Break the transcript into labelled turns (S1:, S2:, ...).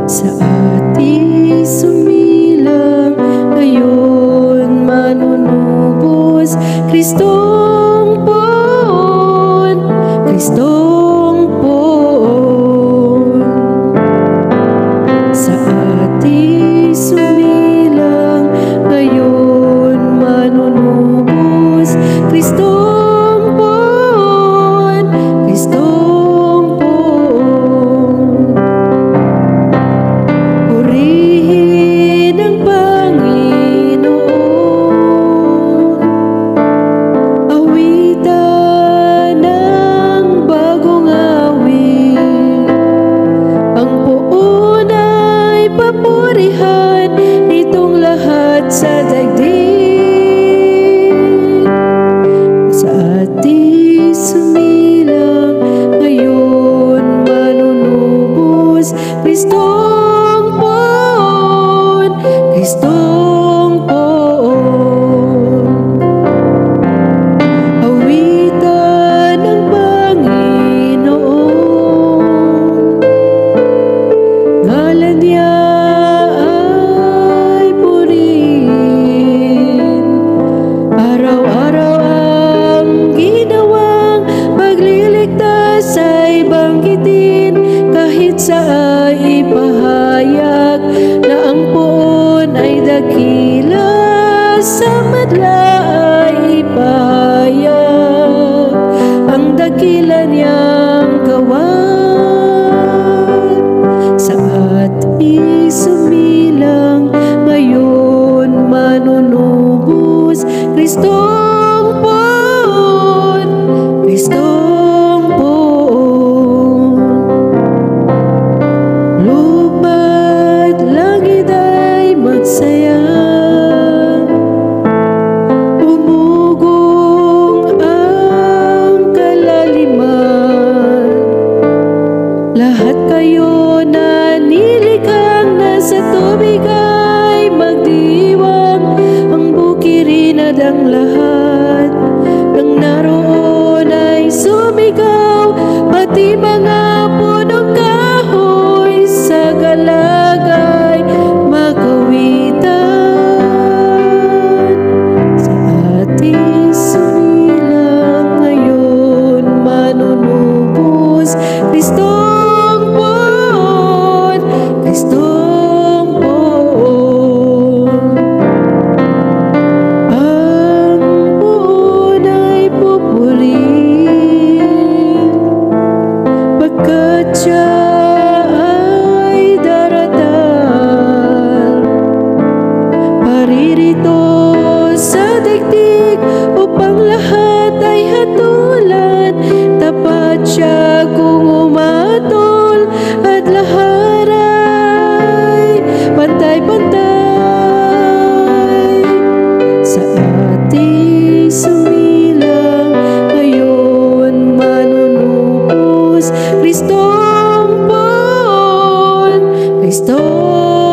S1: sa ating sumilang, ngayon manunubos. Kristong poon, Kristong poon, sa ating sumilang, ngayon manunubos. Kristong poon, Kristong poon. Purihin ang Panginoon, awitan ng bagong awit. Ang poon ay papurihan nitong lahat sa daigdig. Sa ating sumilang, ngayon manunubos. Kristong poon, Kristong poon, awitan ng Panginoon. Ngalan niya ay purihin, araw-araw ang ginawang pagliligtas ay banggitin. Kahit sa ipahayag na ang poon ay dakila, sa madla ay ipahayag ang dakila niyang gawan. Sa ating sumilang, ngayon manunubos. Kristong poon, Kristong poon, lupa't langit ay magsaya. Umugong ang kalaliman, lahat kayo na nilikang nasa tubig ay magdiwang. Ang bukirin at ang lahat ng naroon ay sumigaw, pati mga punong kahoy sa galagay magawitan. Sa ating sumilang, ngayon manunubos. Kristong poon, Kristong poon, ang poon ay pupurihin, pagkat siya ay daratan. Paririto sa daigdig upang lahat ay hatulan. Tapat siya kung umatol at lahat ay pantay-pantay. Sa ating sumilang, ngayon manunubos. Kristong poon, Kristong